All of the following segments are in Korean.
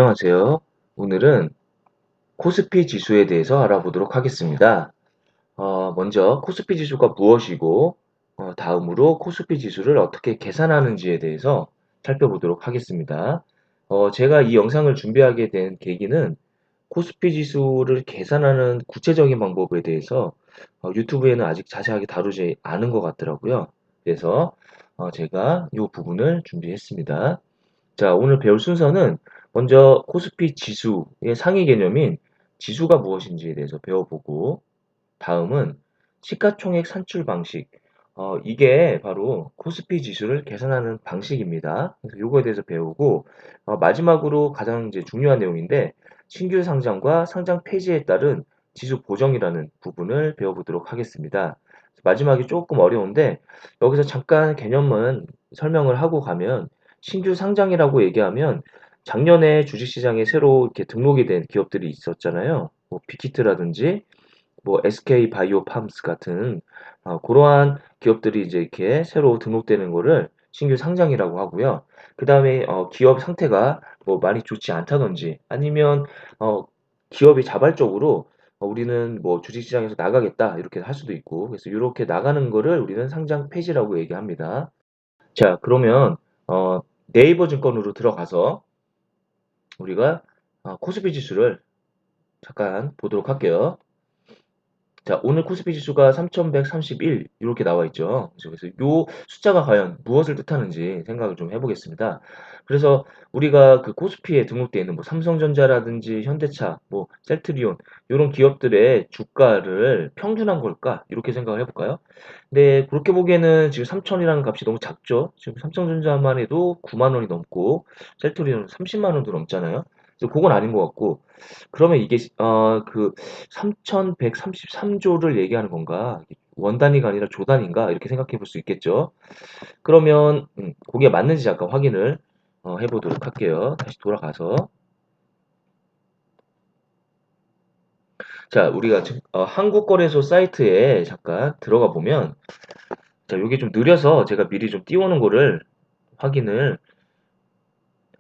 안녕하세요. 오늘은 코스피 지수에 대해서 알아보도록 하겠습니다. 먼저 코스피 지수가 무엇이고, 다음으로 코스피 지수를 어떻게 계산하는지에 대해서 살펴보도록 하겠습니다. 제가 이 영상을 준비하게 된 계기는 코스피 지수를 계산하는 구체적인 방법에 대해서 유튜브에는 아직 자세하게 다루지 않은 것 같더라고요. 그래서 제가 이 부분을 준비했습니다. 자, 오늘 배울 순서는 먼저 코스피 지수의 상위 개념인 지수가 무엇인지에 대해서 배워보고, 다음은 시가총액 산출 방식. 이게 바로 코스피 지수를 계산하는 방식입니다. 그래서 요거에 대해서 배우고, 마지막으로 가장 이제 중요한 내용인데, 신규 상장과 상장 폐지에 따른 지수 보정이라는 부분을 배워보도록 하겠습니다. 마지막이 조금 어려운데, 여기서 잠깐 개념은 설명을 하고 가면, 신규 상장이라고 얘기하면, 작년에 주식시장에 새로 이렇게 등록이 된 기업들이 있었잖아요. 뭐 빅히트라든지 뭐 SK 바이오팜스 같은 그러한 기업들이 이제 이렇게 새로 등록되는 거를 신규 상장이라고 하고요. 그다음에 기업 상태가 뭐 많이 좋지 않다든지 아니면 기업이 자발적으로 우리는 뭐 주식시장에서 나가겠다 이렇게 할 수도 있고 그래서 이렇게 나가는 거를 우리는 상장 폐지라고 얘기합니다. 자, 그러면 네이버 증권으로 들어가서 우리가 코스피 지수를 잠깐 보도록 할게요. 자, 오늘 코스피 지수가 3,131 이렇게 나와 있죠. 그래서 요 숫자가 과연 무엇을 뜻하는지 생각을 좀 해보겠습니다. 그래서 우리가 그 코스피에 등록되어 있는 뭐 삼성전자라든지 현대차, 뭐 셀트리온 이런 기업들의 주가를 평균한 걸까? 이렇게 생각을 해볼까요? 근데 그렇게 보기에는 지금 3,000이라는 값이 너무 작죠. 지금 삼성전자만 해도 9만 원이 넘고 셀트리온은 30만 원도 넘잖아요. 그래서 그건 아닌 것 같고 그러면 이게 그 3,133조를 얘기하는 건가? 원 단위가 아니라 조 단위인가? 이렇게 생각해 볼 수 있겠죠. 그러면 그게 맞는지 잠깐 확인을 해 보도록 할게요. 다시 돌아가서 자, 우리가 지금 한국거래소 사이트에 잠깐 들어가 보면 자, 요게 좀 느려서 제가 미리 좀 띄워놓은 거를 확인을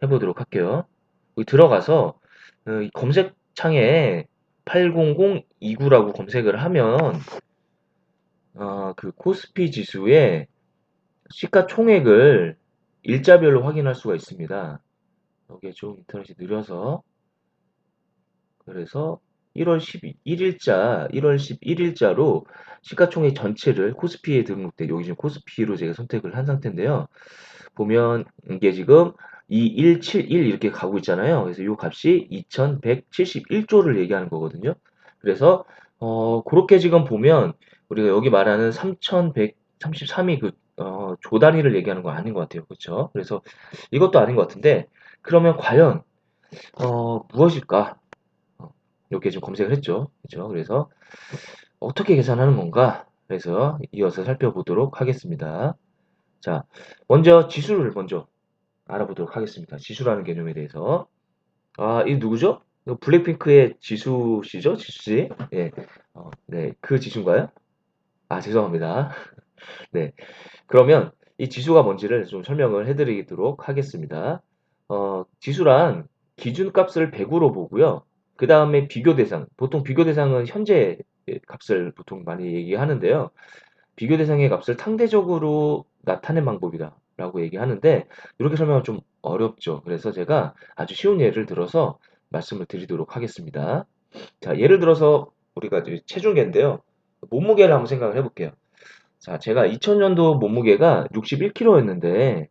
해 보도록 할게요. 여기 들어가서 이 검색창에 80029라고 검색을 하면 그 코스피 지수의 시가총액을 일자별로 확인할 수가 있습니다. 이게 좀 인터넷이 느려서 그래서 1월 11일자 1월 11일자로 시가총액 전체를 코스피에 등록돼 여기 지금 코스피로 제가 선택을 한 상태인데요. 보면 이게 지금 2171 이렇게 가고 있잖아요. 그래서 이 값이 2171조를 얘기하는 거거든요. 그래서 그렇게 지금 보면 우리가 여기 말하는 3133이 그 조 단위를 얘기하는 거 아닌 것 같아요. 그렇죠? 그래서 이것도 아닌 것 같은데 그러면 과연 무엇일까? 이렇게 좀 검색을 했죠. 그렇죠? 그래서 어떻게 계산하는 건가? 그래서 이어서 살펴보도록 하겠습니다. 자, 먼저 지수를 먼저 알아보도록 하겠습니다. 지수라는 개념에 대해서. 이 누구죠? 이거 블랙핑크의 지수 씨죠? 지수 씨? 예. 네. 그 지수인가요? 죄송합니다. 네. 그러면 이 지수가 뭔지를 좀 설명을 해드리도록 하겠습니다. 지수란 기준값을 100으로 보고요. 그 다음에 비교 대상. 보통 비교 대상은 현재 값을 보통 많이 얘기하는데요. 비교 대상의 값을 상대적으로 나타낸 방법이다 라고 얘기하는데 이렇게 설명은 좀 어렵죠. 그래서 제가 아주 쉬운 예를 들어서 말씀을 드리도록 하겠습니다. 자, 예를 들어서 우리가 이제 체중계인데요. 몸무게를 한번 생각을 해볼게요. 자, 제가 2000년도 몸무게가 61kg였는데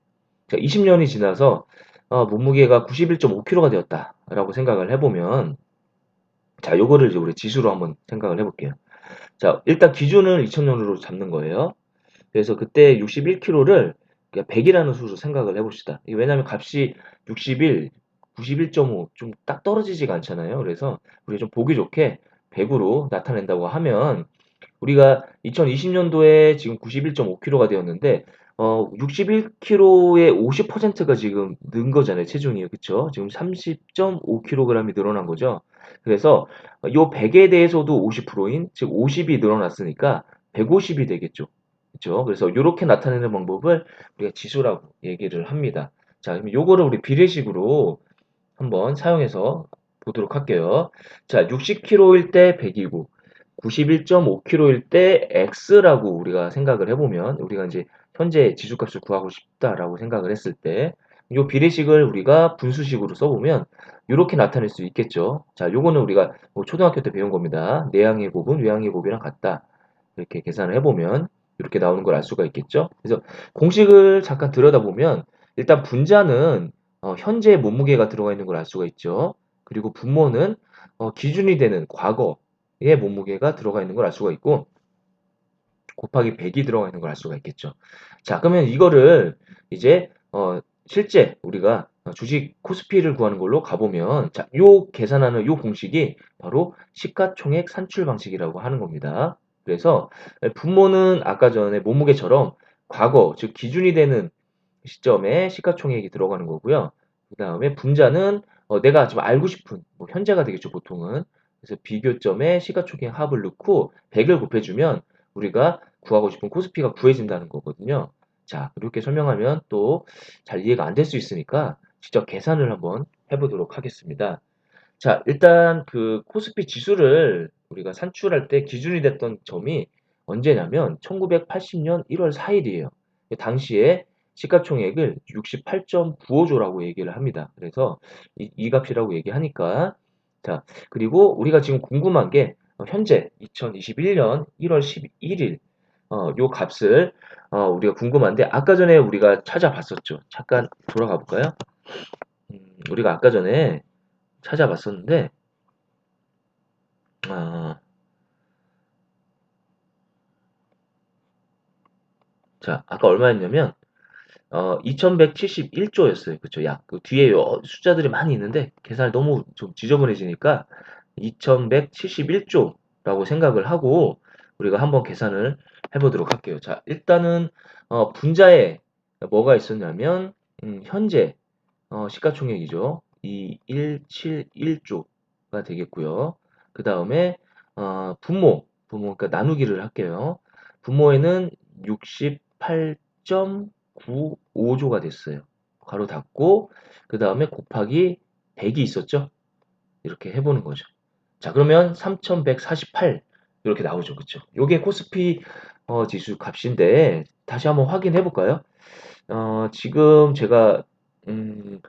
20년이 지나서 몸무게가 91.5kg가 되었다라고 생각을 해보면 자, 요거를 이제 우리 지수로 한번 생각을 해볼게요. 자, 일단 기준을 2000년으로 잡는 거예요. 그래서 그때 61kg를 100이라는 수로 생각을 해봅시다. 왜냐하면 값이 61, 91.5 좀 딱 떨어지지가 않잖아요. 그래서 우리가 좀 보기 좋게 100으로 나타낸다고 하면 우리가 2020년도에 지금 91.5kg가 되었는데 61kg의 50%가 지금 는 거잖아요. 체중이. 그쵸? 지금 30.5kg이 늘어난 거죠. 그래서 요 100에 대해서도 50%인 즉 50이 늘어났으니까 150이 되겠죠. 그쵸? 그래서 요렇게 나타내는 방법을 우리가 지수라고 얘기를 합니다. 자, 그럼 요거를 우리 비례식으로 한번 사용해서 보도록 할게요. 자, 60kg일 때 100이고 91.5kg일 때 X라고 우리가 생각을 해보면 우리가 이제 현재 지수값을 구하고 싶다라고 생각을 했을 때 이 비례식을 우리가 분수식으로 써보면 이렇게 나타낼 수 있겠죠. 자, 요거는 우리가 뭐 초등학교 때 배운 겁니다. 내항의 곱은 외항의 곱이랑 같다. 이렇게 계산을 해보면 이렇게 나오는 걸 알 수가 있겠죠. 그래서 공식을 잠깐 들여다보면 일단 분자는 현재 몸무게가 들어가 있는 걸 알 수가 있죠. 그리고 분모는 기준이 되는 과거의 몸무게가 들어가 있는 걸 알 수가 있고 곱하기 100이 들어가 있는 걸 알 수가 있겠죠. 자, 그러면 이거를 이제 실제 우리가 주식 코스피를 구하는 걸로 가보면 자, 요 계산하는 요 공식이 바로 시가총액 산출 방식이라고 하는 겁니다. 그래서 분모는 아까 전에 몸무게처럼 과거, 즉 기준이 되는 시점에 시가총액이 들어가는 거고요. 그 다음에 분자는 내가 지금 알고 싶은 뭐 현재가 되겠죠, 보통은. 그래서 비교점에 시가총액 합을 넣고 100을 곱해주면 우리가 구하고 싶은 코스피가 구해진다는 거거든요. 자, 이렇게 설명하면 또 잘 이해가 안 될 수 있으니까 직접 계산을 한번 해보도록 하겠습니다. 자, 일단 그 코스피 지수를 우리가 산출할 때 기준이 됐던 점이 언제냐면 1980년 1월 4일이에요. 당시에 시가총액을 68.95조라고 얘기를 합니다. 그래서 이 값이라고 얘기하니까 자, 그리고 우리가 지금 궁금한 게 현재 2021년 1월 11일 요 값을 우리가 궁금한데 아까 전에 우리가 찾아봤었죠. 잠깐 돌아가 볼까요? 우리가 아까 전에 찾아봤었는데 아, 자, 아까 얼마였냐면, 2171조였어요. 그쵸? 약, 그 뒤에 숫자들이 많이 있는데, 계산이 너무 좀 지저분해지니까, 2171조라고 생각을 하고, 우리가 한번 계산을 해보도록 할게요. 자, 일단은, 분자에 뭐가 있었냐면, 현재, 시가총액이죠. 2171조가 되겠고요. 그 다음에 분모, 그러니까 나누기를 할게요. 분모에는 68.95조가 됐어요. 가로 닫고 그 다음에 곱하기 100이 있었죠. 이렇게 해보는 거죠. 자, 그러면 3148 이렇게 나오죠. 그쵸? 요게 코스피 지수 값인데 다시 한번 확인해 볼까요? 지금 제가 음,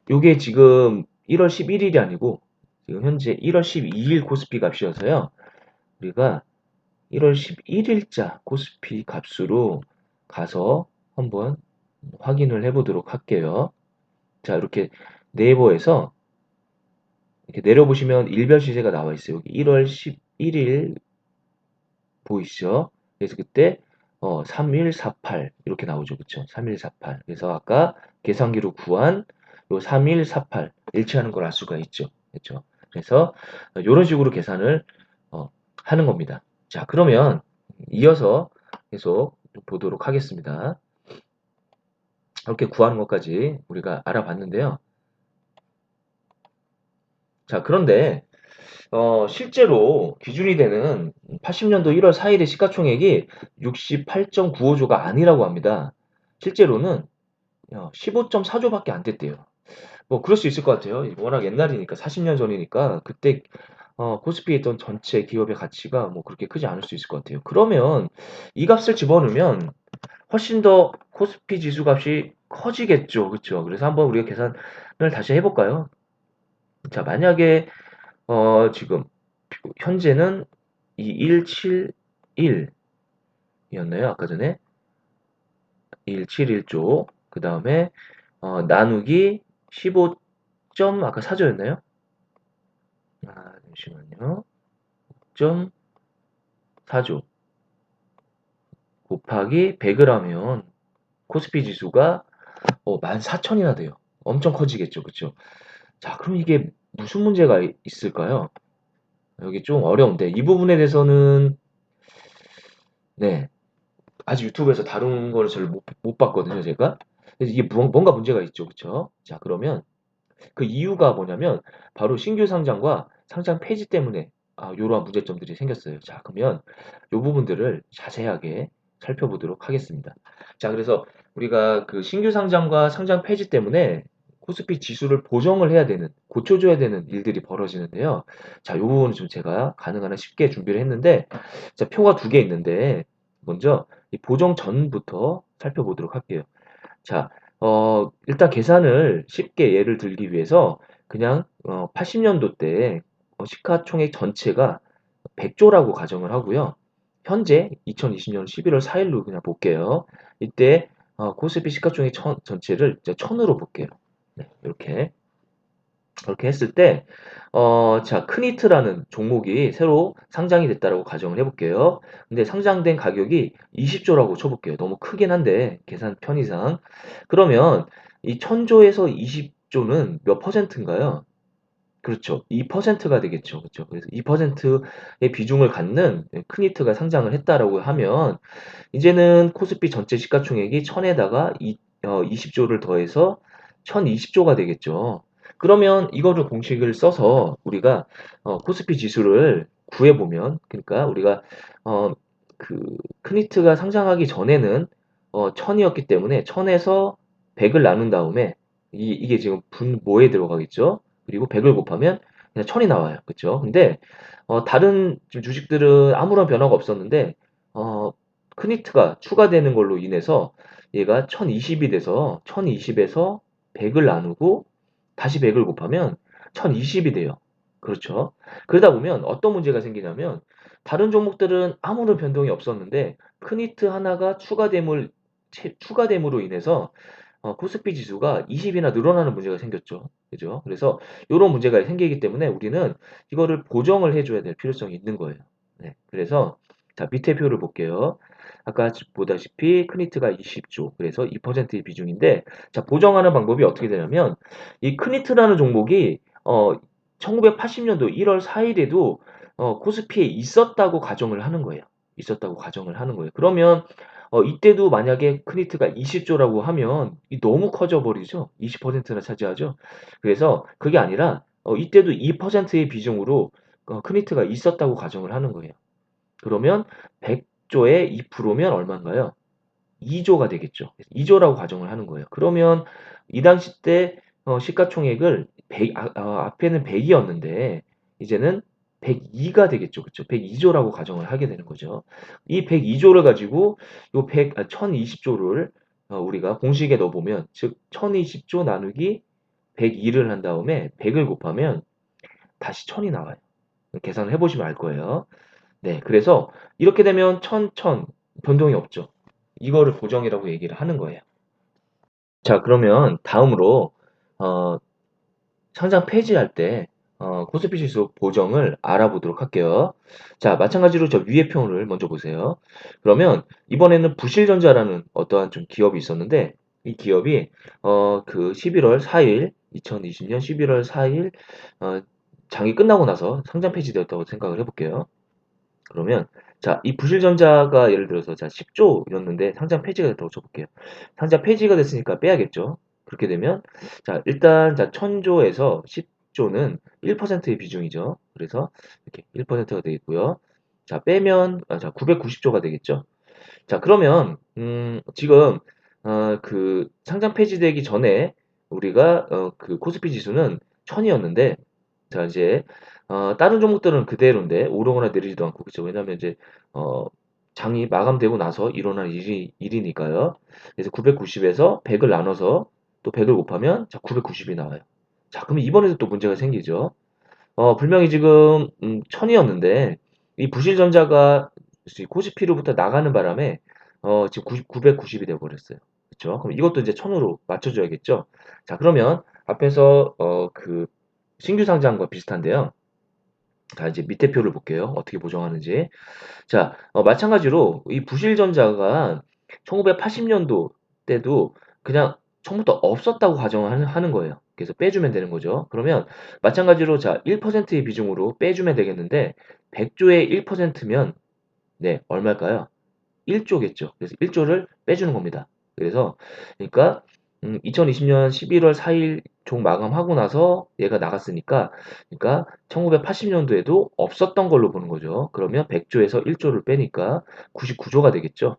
요게 지금 1월 11일이 아니고 지금 현재 1월 12일 코스피 값이어서요. 우리가 1월 11일자 코스피 값으로 가서 한번 확인을 해보도록 할게요. 자, 이렇게 네이버에서 이렇게 내려보시면 일별 시세가 나와 있어요. 여기 1월 11일 보이시죠? 그래서 그때 3148 이렇게 나오죠. 그쵸? 3148. 그래서 아까 계산기로 구한 요 3148 일치하는 걸 알 수가 있죠. 그렇죠? 그래서 이런 식으로 계산을 어, 하는 겁니다. 자, 그러면 이어서 계속 보도록 하겠습니다. 이렇게 구하는 것까지 우리가 알아봤는데요. 자, 그런데 실제로 기준이 되는 80년도 1월 4일의 시가총액이 68.95조가 아니라고 합니다. 실제로는 15.4조밖에 안 됐대요. 뭐 그럴 수 있을 것 같아요. 워낙 옛날이니까 40년 전이니까 그때 코스피에 있던 전체 기업의 가치가 뭐 그렇게 크지 않을 수 있을 것 같아요. 그러면 이 값을 집어넣으면 훨씬 더 코스피 지수 값이 커지겠죠. 그렇죠? 그래서 한번 우리가 계산을 다시 해볼까요? 자, 만약에 지금 현재는 2171이었나요? 아까 전에 171조 그 다음에 나누기 15 아까 4조였나요? 잠시만요. 0.4조 곱하기 100을 하면 코스피 지수가 14,000이나 돼요. 엄청 커지겠죠. 그쵸? 자, 그럼 이게 무슨 문제가 있을까요? 여기 좀 어려운데 이 부분에 대해서는 네, 아직 유튜브에서 다룬 거를 잘 못 봤거든요, 제가. 그래서 이게 뭔가 문제가 있죠. 그쵸? 자, 그러면 그 이유가 뭐냐면 바로 신규 상장과 상장 폐지 때문에 요러한 문제점들이 생겼어요. 자, 그러면 요 부분들을 자세하게 살펴보도록 하겠습니다. 자, 그래서 우리가 그 신규 상장과 상장 폐지 때문에 코스피 지수를 보정을 해야 되는, 고쳐줘야 되는 일들이 벌어지는데요. 자, 요 부분은 좀 제가 가능한 한 쉽게 준비를 했는데, 자, 표가 두 개 있는데, 먼저 이 보정 전부터 살펴보도록 할게요. 자, 일단 계산을 쉽게 예를 들기 위해서 그냥 80년도 때 시가총액 전체가 100조라고 가정을 하고요. 현재 2020년 11월 4일로 그냥 볼게요. 이때 코스피 시가총액 전체를 이제 1000으로 볼게요. 네, 이렇게 했을 때 자, 크니트라는 종목이 새로 상장이 됐다라고 가정을 해볼게요. 근데 상장된 가격이 20조라고 쳐볼게요. 너무 크긴 한데 계산 편의상. 그러면 이 1000조에서 20조는 몇 퍼센트인가요? 그렇죠. 2%가 되겠죠. 그렇죠. 그래서 2%의 비중을 갖는 크니트가 상장을 했다라고 하면 이제는 코스피 전체 시가총액이 1000에다가 20조를 더해서 1020조가 되겠죠. 그러면 이거를 공식을 써서 우리가 코스피 지수를 구해보면, 그러니까 우리가 어, 그 크니트가 상장하기 전에는 1000이었기 때문에 1000에서 100을 나눈 다음에 이게 지금 분모에 들어가겠죠. 그리고 100을 곱하면 그냥 1000이 나와요. 그렇죠? 근데 다른 주식들은 아무런 변화가 없었는데 어, 크니트가 추가되는 걸로 인해서 얘가 1020이 돼서 1020에서 100을 나누고 다시 100을 곱하면 1020이 돼요. 그렇죠. 그러다 보면 어떤 문제가 생기냐면 다른 종목들은 아무런 변동이 없었는데 크니트 하나가 추가됨으로 인해서 코스피 지수가 20이나 늘어나는 문제가 생겼죠. 그죠? 그래서 이런 문제가 생기기 때문에 우리는 이거를 보정을 해줘야 될 필요성이 있는 거예요. 네. 그래서 자, 밑에 표를 볼게요. 아까 보다시피 크니트가 20조, 그래서 2%의 비중인데, 자, 보정하는 방법이 어떻게 되냐면, 이 크니트라는 종목이, 1980년도 1월 4일에도, 코스피에 있었다고 가정을 하는 거예요. 있었다고 가정을 하는 거예요. 그러면, 이때도 만약에 크니트가 20조라고 하면, 너무 커져 버리죠? 20%나 차지하죠? 그래서, 그게 아니라, 이때도 2%의 비중으로, 크니트가 있었다고 가정을 하는 거예요. 그러면 100조에 2%면 얼마인가요? 2조가 되겠죠. 2조라고 가정을 하는 거예요. 그러면 이 당시 때 시가총액을 앞에는 100이었는데 이제는 102가 되겠죠. 그쵸? 102조라고 가정을 하게 되는 거죠. 이 102조를 가지고 요 1020조를 우리가 공식에 넣어보면 즉 1020조 나누기 102를 한 다음에 100을 곱하면 다시 1000이 나와요. 계산을 해보시면 알 거예요. 네, 그래서 이렇게 되면 변동이 없죠. 이거를 보정이라고 얘기를 하는 거예요. 자, 그러면 다음으로 어, 상장 폐지할 때 코스피 지수 보정을 알아보도록 할게요. 자, 마찬가지로 저 위에 표를 먼저 보세요. 그러면 이번에는 부실전자라는 어떠한 좀 기업이 있었는데 이 기업이 그 11월 4일 2020년 11월 4일 장이 끝나고 나서 상장 폐지되었다고 생각을 해볼게요. 그러면 자, 이 부실전자가 예를 들어서 자 10조였는데 상장 폐지가 됐다고 쳐볼게요. 상장 폐지가 됐으니까 빼야겠죠. 그렇게 되면 자 일단 자 1000조에서 10조는 1%의 비중이죠. 그래서 이렇게 1%가 되겠고요. 자 빼면 자 990조가 되겠죠. 자 그러면 지금 그 상장 폐지되기 전에 우리가 그 코스피 지수는 1000이었는데 자, 이제, 다른 종목들은 그대로인데, 오르거나 내리지도 않고, 그죠? 왜냐면 이제, 어, 장이 마감되고 나서 일어난 일이니까요. 그래서 990에서 100을 나눠서 또 100을 곱하면, 자, 990이 나와요. 자, 그러면 이번에도 또 문제가 생기죠. 분명히 지금, 1000이었는데, 이 부실전자가 코스피로부터 나가는 바람에, 지금 990이 되어버렸어요. 그쵸? 그럼 이것도 이제 1000으로 맞춰줘야겠죠? 자, 그러면 앞에서, 신규 상장과 비슷한데요. 자, 이제 밑에 표를 볼게요. 어떻게 보정하는지. 자, 마찬가지로 이 부실전자가 1980년도 때도 그냥 처음부터 없었다고 가정하는 거예요. 그래서 빼주면 되는 거죠. 그러면 마찬가지로 자, 1%의 비중으로 빼주면 되겠는데 100조의 1%면 네, 얼마일까요? 1조겠죠. 그래서 1조를 빼주는 겁니다. 그래서 그러니까 2020년 11월 4일 종 마감하고 나서 얘가 나갔으니까 그러니까 1980년도에도 없었던 걸로 보는 거죠. 그러면 100조에서 1조를 빼니까 99조가 되겠죠.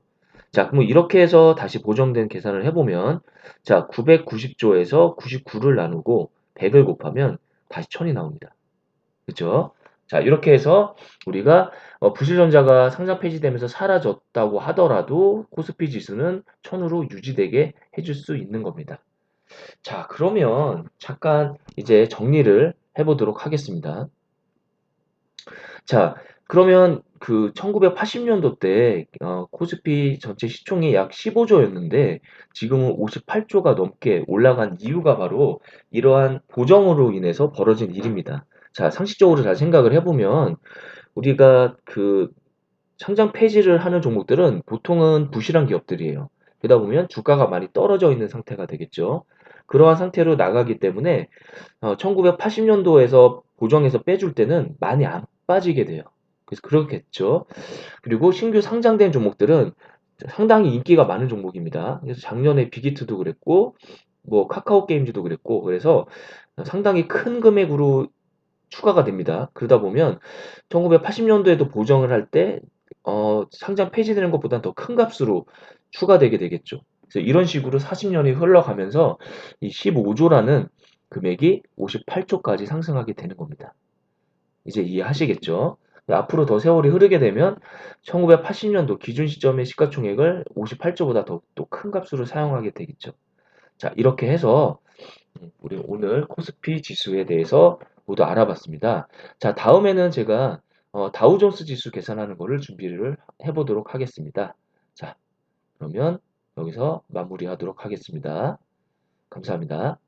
자, 그럼 이렇게 해서 다시 보정된 계산을 해보면, 자, 990조에서 99를 나누고 100을 곱하면 다시 1000이 나옵니다. 그죠? 자, 이렇게 해서 우리가 부실전자가 상장 폐지되면서 사라졌다고 하더라도 코스피 지수는 1000으로 유지되게 해줄 수 있는 겁니다. 자, 그러면 잠깐 이제 정리를 해보도록 하겠습니다. 자, 그러면 그 1980년도 때 코스피 전체 시총이 약 15조였는데 지금은 58조가 넘게 올라간 이유가 바로 이러한 보정으로 인해서 벌어진 일입니다. 자, 상식적으로 잘 생각을 해보면 우리가 그 상장 폐지를 하는 종목들은 보통은 부실한 기업들이에요. 그러다 보면 주가가 많이 떨어져 있는 상태가 되겠죠. 그러한 상태로 나가기 때문에 1980년도에서 보정해서 빼줄 때는 많이 안 빠지게 돼요. 그래서 그렇겠죠. 그리고 신규 상장된 종목들은 상당히 인기가 많은 종목입니다. 그래서 작년에 빅히트도 그랬고, 뭐 카카오 게임즈도 그랬고, 그래서 상당히 큰 금액으로 추가가 됩니다. 그러다 보면 1980년도에도 보정을 할 때 상장 폐지되는 것보다는 더 큰 값으로 추가되게 되겠죠. 그래서 이런 식으로 40년이 흘러가면서 이 15조라는 금액이 58조까지 상승하게 되는 겁니다. 이제 이해하시겠죠? 앞으로 더 세월이 흐르게 되면 1980년도 기준 시점의 시가총액을 58조보다 더 또 큰 값으로 사용하게 되겠죠. 자, 이렇게 해서 우리 오늘 코스피 지수에 대해서 모두 알아봤습니다. 자, 다음에는 제가 다우존스 지수 계산하는 거를 준비를 해보도록 하겠습니다. 자, 그러면 여기서 마무리하도록 하겠습니다. 감사합니다.